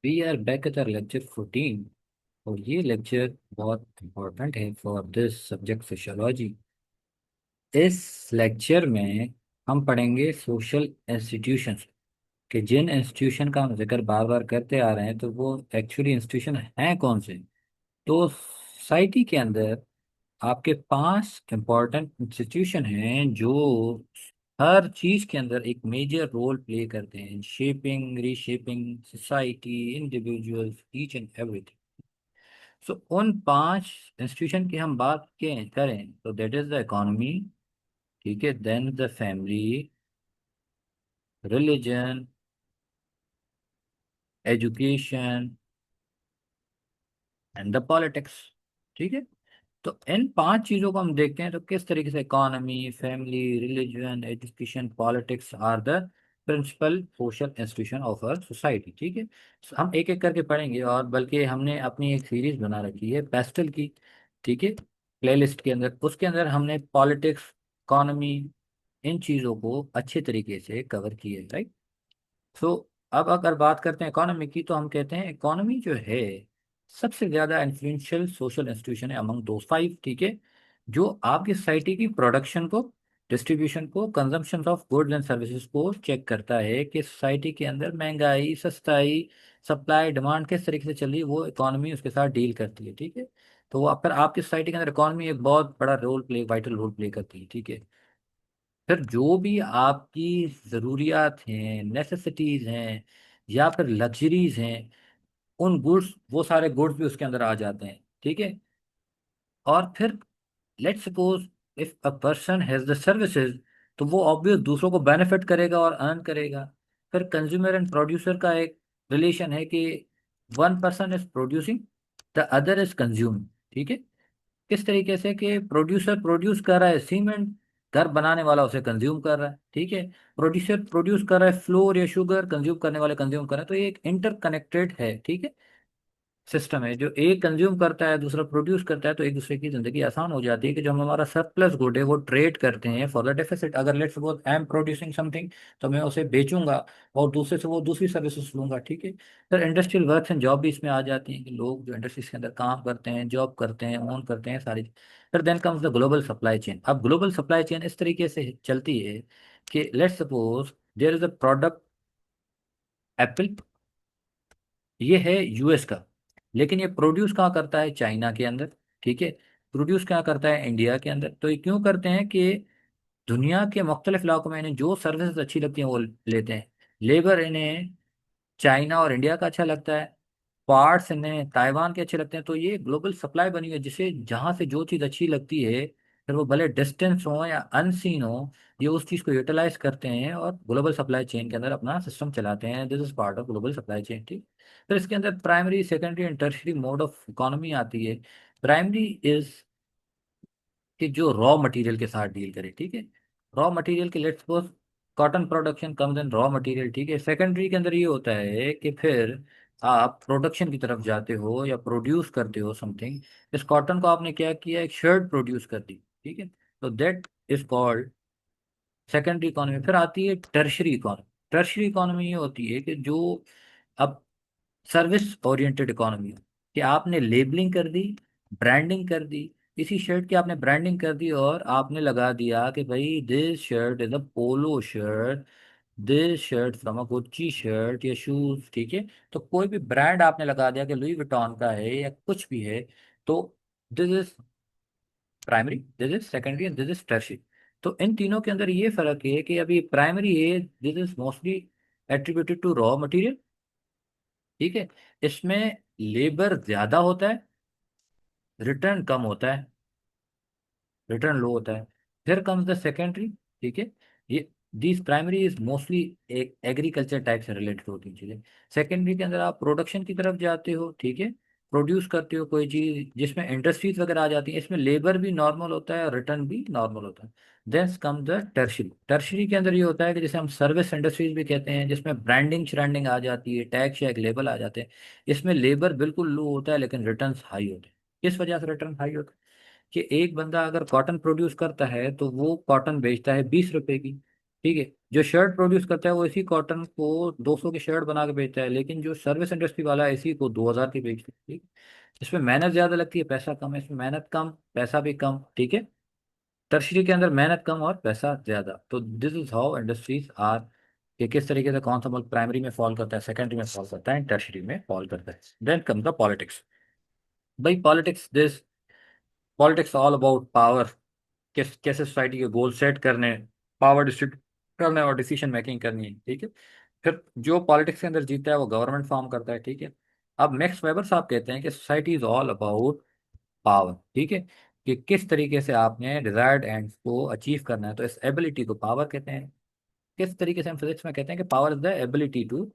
We are back at lecture 14। और ये लेक्चर बहुत इंपॉर्टेंट है फॉर दिस सब्जेक्ट सोशियोलॉजी। इस लेक्चर में हम पढ़ेंगे सोशल इंस्टीट्यूशंस कि जिन इंस्टीट्यूशन का हम जिक्र बार बार करते आ रहे हैं तो वो एक्चुअली इंस्टीट्यूशन हैं कौन से। तो सोसाइटी के अंदर आपके पांच इंपॉर्टेंट इंस्टीट्यूशन हैं जो हर चीज के अंदर एक मेजर रोल प्ले करते हैं, shaping reshaping society, individuals, each and everything. So उन पांच इंस्टीट्यूशन की हम बात करें तो दैट इज द इकोनॉमी, ठीक है, then the family, religion, education and the politics. ठीक है। तो इन पांच चीजों को हम देखते हैं तो किस तरीके से economy, family, religion, education, politics are the principal social institution of our society. ठीक है। So, हम एक एक करके पढ़ेंगे और बल्कि हमने अपनी एक सीरीज बना रखी है पेस्टल की, ठीक है, प्लेलिस्ट के अंदर। उसके अंदर हमने पॉलिटिक्स, इकोनॉमी, इन चीज़ों को अच्छे तरीके से कवर किए, राइट। सो अब अगर बात करते हैं इकोनॉमी की तो हम कहते हैं इकोनॉमी जो है सबसे ज्यादा इन्फ्लुएंशियल सोशल इंस्टीट्यूशन है अमंग दो फाइव। ठीक है। जो आपकी सोसाइटी की प्रोडक्शन को, डिस्ट्रीब्यूशन को, consumption of goods and services को चेक करता है कि सोसाइटी के अंदर महंगाई, सस्ताई, सप्लाई डिमांड किस तरीके से चल रही है, वो इकोनॉमी उसके साथ डील करती है। ठीक है। तो वो फिर आपकी सोसाइटी के अंदर इकोनॉमी एक बहुत बड़ा role play, vital role play करती है। ठीक है। फिर जो भी आपकी ज़रूरियात हैं, नेसेसिटीज़ हैं या फिर लग्जरीज हैं, उन गुड्स, वो सारे गुड्स भी उसके अंदर आ जाते हैं। ठीक है। और फिर let's suppose if a person has the services, तो वो ऑब्वियस दूसरों को बेनिफिट करेगा और अर्न करेगा। फिर कंज्यूमर एंड प्रोड्यूसर का एक रिलेशन है कि one person is producing, the other is consuming. ठीक है। किस तरीके से कि प्रोड्यूसर प्रोड्यूस कर रहा है सीमेंट, घर बनाने वाला उसे कंज्यूम कर रहा है। ठीक है। प्रोड्यूसर प्रोड्यूस कर रहा है फ्लोर या शुगर, कंज्यूम करने वाले कंज्यूम कर रहे हैं। तो ये एक इंटरकनेक्टेड है, ठीक है, सिस्टम है। जो एक कंज्यूम करता है दूसरा प्रोड्यूस करता है, तो एक दूसरे की जिंदगी आसान हो जाती है कि जो हम हमारा सरप्लस गुड है वो ट्रेड करते हैं फॉर द डेफिसिट। अगर let's suppose I am producing something, तो मैं उसे बेचूंगा और दूसरे से वो दूसरी सर्विसेज लूंगा। ठीक है। फिर इंडस्ट्रियल वर्क एंड जॉब भी इसमें आ जाती हैं कि लोग जो इंडस्ट्रीज के अंदर काम करते हैं, जॉब करते हैं, ओन करते हैं सारी। फिर then comes the global supply chain. अब ग्लोबल सप्लाई चेन इस तरीके से चलती है कि let's suppose there is a product Apple, ये है यूएस का, लेकिन ये प्रोड्यूस कहाँ करता है? चाइना के अंदर। ठीक है। प्रोड्यूस कहाँ करता है? इंडिया के अंदर। तो ये क्यों करते हैं कि दुनिया के मुख्तलिफ इलाकों में इन्हें जो सर्विसेज अच्छी लगती हैं वो लेते हैं। लेबर इन्हें चाइना और इंडिया का अच्छा लगता है, पार्ट्स इन्हें ताइवान के अच्छे लगते हैं। तो ये ग्लोबल सप्लाई बनी है जिसे जहाँ से जो चीज़ अच्छी लगती है, फिर वो भले डिस्टेंस हो या अनसीन हो, ये उस चीज़ को यूटिलाइज करते हैं और ग्लोबल सप्लाई चेन के अंदर अपना सिस्टम चलाते हैं। This is part of global supply chain. ठीक। फिर इसके अंदर primary, secondary and tertiary mode of economy आती है। प्राइमरी इज कि जो रॉ मटेरियल के साथ डील करे। ठीक है। रॉ मटेरियल के let's suppose cotton production comes in raw material. ठीक है। सेकेंडरी के अंदर ये होता है कि फिर आप प्रोडक्शन की तरफ जाते हो या प्रोड्यूस करते हो समथिंग। इस कॉटन को आपने क्या किया, एक शर्ट प्रोड्यूस कर दी। ठीक है। तो that is called secondary economy. फिर आती है टर्शरी इकोनॉमी। टर्शरी इकोनॉमी ये होती है कि जो अब सर्विस ओरिएंटेड इकोनॉमी हो, कि आपने लेबलिंग कर दी, ब्रांडिंग कर दी, इसी शर्ट की आपने ब्रांडिंग कर दी और आपने लगा दिया कि भाई this shirt is a polo shirt, this shirt from a Gucci shirt या शूज। ठीक है। तो कोई भी ब्रांड आपने लगा दिया कि लुई विटॉन का है या कुछ भी है, तो this is primary, this is secondary and this is tertiary. तो इन तीनों के अंदर ये फर्क है कि अभी प्राइमरी है, this is mostly attributed to raw material. ठीक है। इसमें लेबर ज्यादा होता है, रिटर्न कम होता है, रिटर्न लो होता है। फिर कम्स द सेकेंडरी। ठीक है। ये दिस प्राइमरी इज मोस्टली एक एग्रीकल्चर टाइप से रिलेटेड होती हैं चीजें। सेकेंडरी के अंदर आप प्रोडक्शन की तरफ जाते हो। ठीक है। प्रोड्यूस करते हो कोई चीज जिसमें इंडस्ट्रीज वगैरह आ जाती है, इसमें लेबर भी नॉर्मल होता है और रिटर्न भी नॉर्मल होता है। Then come the tertiary. Tertiary के अंदर ये होता है कि जैसे हम सर्विस इंडस्ट्रीज भी कहते हैं, जिसमें ब्रांडिंग श्रांडिंग आ जाती है, टैग शैग लेबल आ जाते हैं। इसमें लेबर बिल्कुल लो होता है लेकिन रिटर्न हाई होते हैं। किस वजह से रिटर्न हाई होते हैं? कि एक बंदा अगर कॉटन प्रोड्यूस करता है तो वो कॉटन बेचता है 20 रुपए की। ठीक है, जो शर्ट प्रोड्यूस करता है वो इसी कॉटन को 200 की शर्ट बना के बेचता है, लेकिन जो सर्विस इंडस्ट्री वाला है इसी को 2000 की बेचता है। ठीक, इसमें मेहनत ज्यादा लगती है, पैसा कम है, इसमें मेहनत कम पैसा भी कम। ठीक है, टर्शरी के अंदर मेहनत कम और पैसा ज्यादा। तो this is how industries are, कि किस तरीके से कौन सा मुल्क प्राइमरी में फॉल करता है, सेकेंडरी में फॉल करता है, टर्शरी में फॉल करता है। Then come the politics. By politics, this politics all about power, कैसे सोसाइटी के गोल सेट करने, पावर डिस्ट्रीब्यूट करना है और डिसीजन मेकिंग करनी है। ठीक है, फिर जो पॉलिटिक्स के अंदर जीतता है वो गवर्नमेंट फॉर्म करता है। ठीक है, अब मैक्स वेबर साहब कहते हैं कि society is all about power. ठीक है, कि किस तरीके से आपने डिजायर्ड एंड्स को अचीव करना है, तो इस एबिलिटी को पावर कहते हैं। किस तरीके से हम फिजिक्स में कहते हैं कि power is the ability to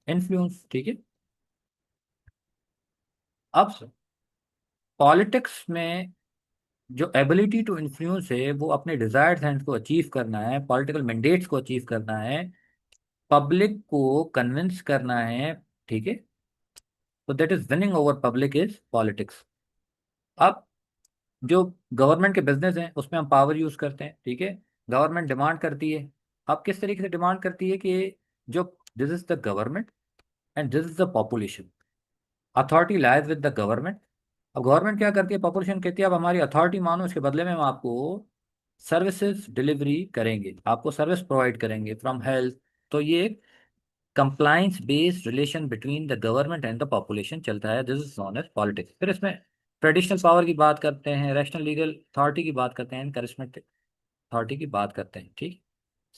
influence. ठीक है, अब पॉलिटिक्स में जो एबिलिटी टू इन्फ्लुएंस है वो अपने डिजायर्ड एंड्स को अचीव करना है, पॉलिटिकल मैंडेट्स को अचीव करना है, पब्लिक को कन्विंस करना है। ठीक है, तो that is winning over public is politics. अब जो गवर्नमेंट के बिजनेस हैं उसमें हम पावर यूज करते हैं। ठीक है, गवर्नमेंट डिमांड करती है। अब किस तरीके से डिमांड करती है कि जो this is the government and this is the population, authority lies with the government. अब गवर्नमेंट क्या करती है, पॉपुलेशन कहती है अब हमारी अथॉरिटी मानो, इसके बदले में हम आपको सर्विसेज डिलीवरी करेंगे, आपको सर्विस प्रोवाइड करेंगे फ्रॉम हेल्थ। तो ये compliance based relation between the government and the population चलता है, this is known as politics. फिर इसमें ट्रेडिशनल पावर की बात करते हैं, रैशनल लीगल अथॉरिटी की बात करते हैं, करिश्मेटिक अथॉरिटी की बात करते हैं। ठीक,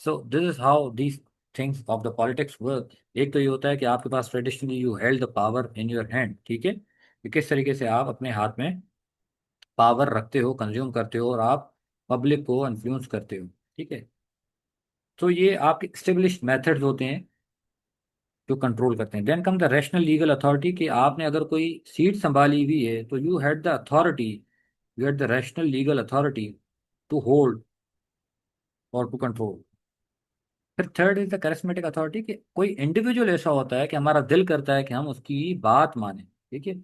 so this is how these things of the politics work. एक तो ये होता है कि आपके पास traditionally you held the power in your hand. ठीक है, कि किस तरीके से आप अपने हाथ में पावर रखते हो, कंज्यूम करते हो और आप पब्लिक को इन्फ्लुएंस करते हो। ठीक है, तो ये आपके स्टेब्लिश्ड मेथड्स होते हैं जो कंट्रोल करते हैं। Then come the rational legal authority, कि आपने अगर कोई सीट संभाली हुई है तो you had the authority, you had the rational legal authority to hold और टू कंट्रोल। फिर third is the charismatic authority, कि कोई इंडिविजुअल ऐसा होता है कि हमारा दिल करता है कि हम उसकी बात माने। ठीक है,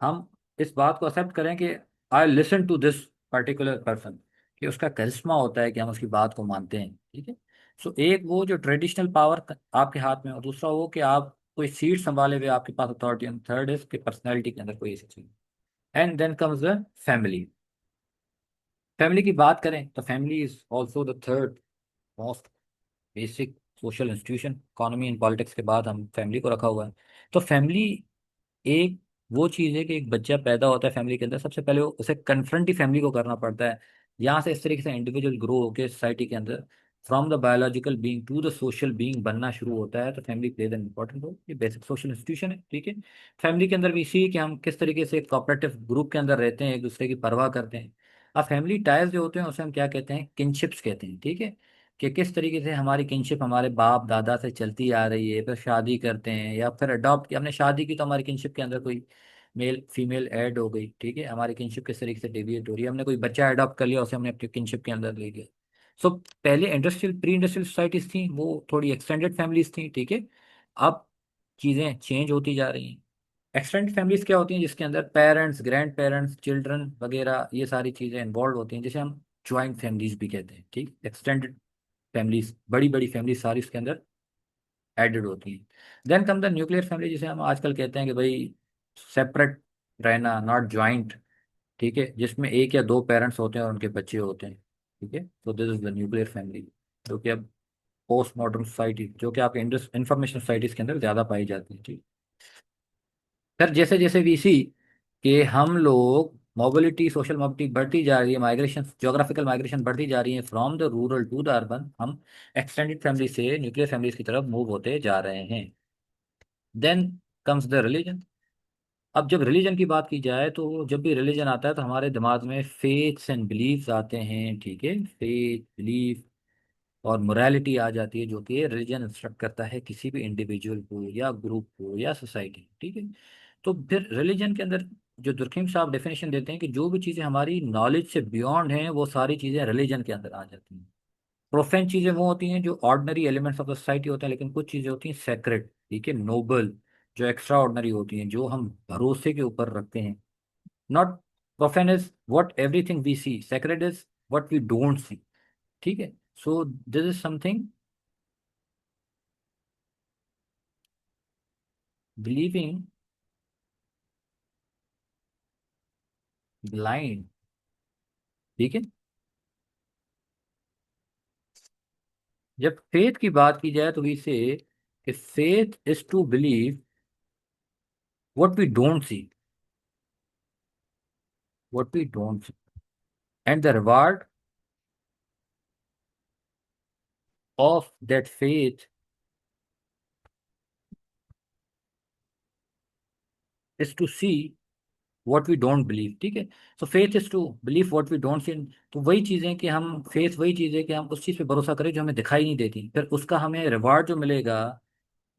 हम इस बात को एक्सेप्ट करें कि I listen to this particular person, कि उसका करिश्मा होता है कि हम उसकी बात को मानते हैं। ठीक है, सो एक वो जो ट्रेडिशनल पावर आपके हाथ में, और दूसरा वो कि आप कोई सीट संभाले हुए आपके पास अथॉरिटी, एंड थर्ड इज कि पर्सनैलिटी के अंदर कोई ऐसी चीज। And then comes the family. Family की बात करें तो family is also the third most basic social institution. Economy and politics के बाद हम फैमिली को रखा हुआ है। तो फैमिली एक वो चीज़ है कि एक बच्चा पैदा होता है फैमिली के अंदर, सबसे पहले उसे कन्फ्रंट ही फैमिली को करना पड़ता है। यहाँ से इस तरीके से इंडिविजुअल ग्रो होकर सोसाइटी के अंदर from the biological being to the social being बनना शुरू होता है। तो family plays an important role, ये बेसिक सोशल इंस्टीट्यूशन है। ठीक है, फैमिली के अंदर भी इसी कि हम किस तरीके से कोऑपरेटिव ग्रुप के अंदर रहते हैं, एक दूसरे की परवाह करते हैं। अब फैमिली टाइज जो होते हैं उसे हम क्या कहते हैं, किनशिप्स कहते हैं। ठीक है, कि किस तरीके से हमारी किनशिप हमारे बाप दादा से चलती आ रही है, फिर शादी करते हैं या फिर अडॉप्ट किया, हमने शादी की तो हमारी किनशिप के अंदर कोई मेल फीमेल ऐड हो गई। ठीक है, हमारी किनशिप किस तरीके से डेविएट हो रही है, हमने कोई बच्चा अडॉप्ट कर लिया, उसे हमने अपनी किनशिप के अंदर ले लिया। सो पहले इंडस्ट्रियल प्री इंडस्ट्रियल सोसाइटीज थी, वो थोड़ी एक्सटेंडेड फैमिलीज थी। ठीक है, अब चीज़ें चेंज होती जा रही हैं। एक्सटेंडेड फैमिलीज क्या होती हैं, जिसके अंदर पेरेंट्स, ग्रैंड पेरेंट्स, चिल्ड्रन वगैरह ये सारी चीज़ें इन्वॉल्व होती हैं, जिसे हम ज्वाइंट फैमिलीज भी कहते हैं। ठीक, एक्सटेंडेड फैमिलीज, बड़ी बड़ी फैमिली सारी इसके अंदर एडेड होती हैं। Then come the nuclear family, जिसे हम आजकल कहते हैं कि भाई सेपरेट रहना, नॉट ज्वाइंट। ठीक है, जिसमें एक या दो पेरेंट्स होते हैं और उनके बच्चे होते हैं। ठीक है, तो this is the nuclear family, जो कि अब पोस्ट मॉडर्न सोसाइटी, जो कि आपके इंफॉर्मेशन सोसाइटीज के अंदर ज़्यादा पाई जाती है। ठीक, फिर जैसे जैसे वी सी कि हम लोग मोबिलिटी, सोशल मोबिलिटी बढ़ती जा रही है, माइग्रेशन, जोग्राफिकल माइग्रेशन बढ़ती जा रही है from the rural to the urban, हम एक्सटेंडेड फैमिली से न्यूक्लियर फैमिलीज की तरफ मूव होते जा रहे हैं। Then comes the religion. अब जब रिलीजन की बात की जाए तो जब भी रिलीजन आता है तो हमारे दिमाग में फेथ्स एंड बिलीफ्स आते हैं। ठीक है, फेथ, बिलीफ और मोरालिटी आ जाती है, जो कि रिलीजन इंस्ट्रक्ट करता है किसी भी इंडिविजुअल को या ग्रुप को या सोसाइटी। ठीक है, तो फिर रिलीजन के अंदर जो दुर्खिम साहब डेफिनेशन देते हैं कि जो भी चीज़ें हमारी नॉलेज से बियॉन्ड हैं वो सारी चीज़ें रिलीजन के अंदर आ जाती हैं। प्रोफेन चीज़ें वो होती हैं जो ordinary elements of the society होते हैं, लेकिन कुछ चीज़ें होती हैं सेक्रेड। ठीक है, नोबल, जो एक्स्ट्रा ऑर्डिनरी होती हैं, जो हम भरोसे के ऊपर रखते हैं। Not profane is what everything we see, sacred is what we don't see. ठीक है, so this is something believing blind, ठीक है। जब फेथ की बात की जाए तो वी से कि faith is to believe what we don't see, what we don't see, and the reward of that faith is to see what we don't believe, ठीक है। So faith is to believe what we don't see. तो वही चीजें कि हम faith, वही चीजें कि हम उस चीज पे भरोसा करें जो हमें दिखाई नहीं देती, फिर उसका हमें रिवार्ड जो मिलेगा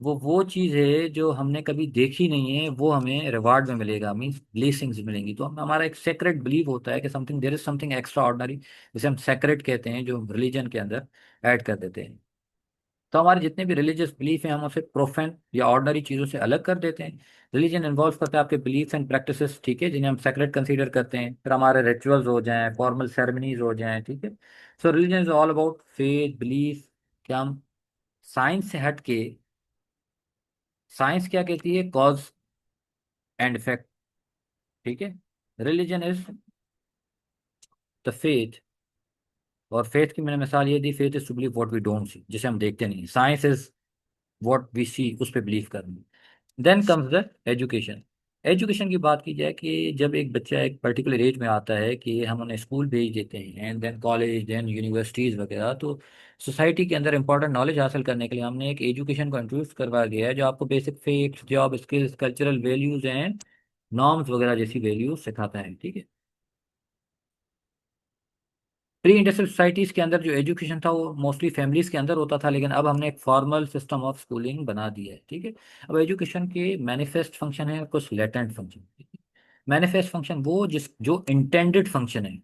वो चीज़ है जो हमने कभी देखी नहीं है, वो हमें रिवार्ड में मिलेगा, मीन्स ब्लेसिंग्स मिलेंगी। तो हमारा एक सेक्रेट बिलीव होता है कि something, there is something extraordinary, जिसे हम सेक्रेट कहते हैं, जो रिलीजन के अंदर ऐड कर देते हैं। तो हमारे जितने भी रिलीजियस बिलीफ हैं हम उसे प्रोफेन या ऑर्डनरी चीज़ों से अलग कर देते हैं। रिलीजन इन्वॉल्व करता है आपके बिलीफ्स एंड प्रैक्टिसेस, ठीक है, जिन्हें हम सेक्रेट कंसीडर करते हैं। फिर हमारे रिचुअल्स हो जाएं, फॉर्मल सेरेमनीज हो जाएं, ठीक है। सो religion is all about faith belief. क्या हम साइंस से हट के, साइंस क्या कहती है, कॉज एंड इफेक्ट, ठीक है। रिलीजन इज द फेथ, और फेथ की मैंने मिसाल ये दी, faith is to believe what we don't see, जिसे हम देखते नहीं। Science is what we see, उस पर बिलीव करना। Then comes the education. Education की बात की जाए कि जब एक बच्चा एक पर्टिकुलर एज में आता है कि हम उन्हें स्कूल भेज देते हैं, and then college, then universities वगैरह, तो सोसाइटी के अंदर इंपॉर्टेंट नॉलेज हासिल करने के लिए हमने एक एजुकेशन को इंट्रोड्यूस करवा दिया है, जो आपको basic facts, job skills, cultural values and norms वगैरह जैसी वैल्यूज सिखाता है, ठीक है। प्री इंडस्ट्रियल सोसाइटीज के अंदर जो एजुकेशन था वो मोस्टली फैमिलीज के अंदर होता था, लेकिन अब हमने एक फॉर्मल सिस्टम ऑफ स्कूलिंग बना दिया है, ठीक है। अब एजुकेशन के मैनिफेस्ट फंक्शन है, कुछ लेटेंट फंक्शन। मैनिफेस्ट फंक्शन वो जिस जो इंटेंडेड फंक्शन है,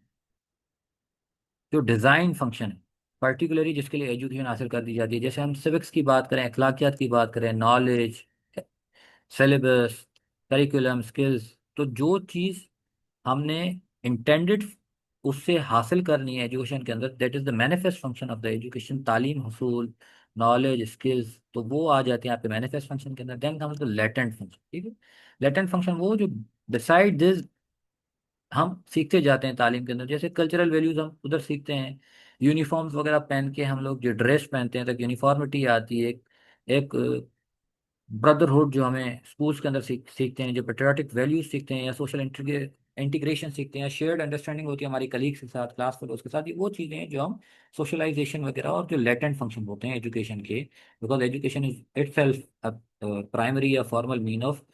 जो डिजाइन फंक्शन है, पर्टिकुलरली जिसके लिए एजुकेशन हासिल कर दी जाती है। जैसे हम सिविक्स की बात करें, अखलाकियात की बात करें, नॉलेज, सिलेबस, करिकुलम, स्किल्स, तो जो चीज़ हमने इंटेंडेड उससे हासिल करनी है एजुकेशन के अंदर, that is the manifest function of the education. तालीम हसूल, नॉलेज, स्किल्स, तो वो आ जाते हैं आपके मैनिफेस्ट फंक्शन के अंदर। Then comes the latent function, ठीक है। लेटेंट फंक्शन वो जो बिसाइड दिस हम सीखते जाते हैं तालीम के अंदर। जैसे कल्चरल वैल्यूज हम उधर सीखते हैं, यूनिफॉर्म्स वगैरह पहन के हम लोग जो ड्रेस पहनते हैं, तक यूनिफॉर्मिटी आती है। एक ब्रदरहुड जो हमें स्कूल्स के अंदर सीखते हैं, जो पेट्रियाटिक वैल्यूज सीखते हैं, या सोशल इंटीग्रेशन सीखते हैं, या शेयर्ड अंडरस्टैंडिंग होती है हमारी कलीग्स के साथ, क्लास फेलोज के साथ, ये वो चीज़ें हैं जो हम सोशलाइजेशन वगैरह, और जो लेटेंट फंक्शन होते हैं एजुकेशन के, because education is itself primary या formal mean of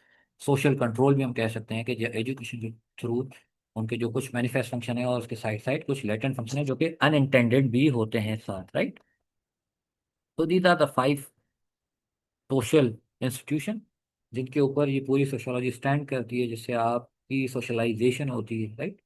social control भी हम कह सकते हैं, कि एजुकेशन के थ्रू उनके जो कुछ मैनिफेस्ट फंक्शन है, और उसके साइड साइड कुछ लेटेंट फंक्शन है जो कि अनइंटेंडेड भी होते हैं साथ, राइट। तो these are the 5 social institution जिनके ऊपर ये पूरी सोशोलॉजी स्टैंड करती है, जिससे आपकी सोशलाइजेशन होती है, राइट।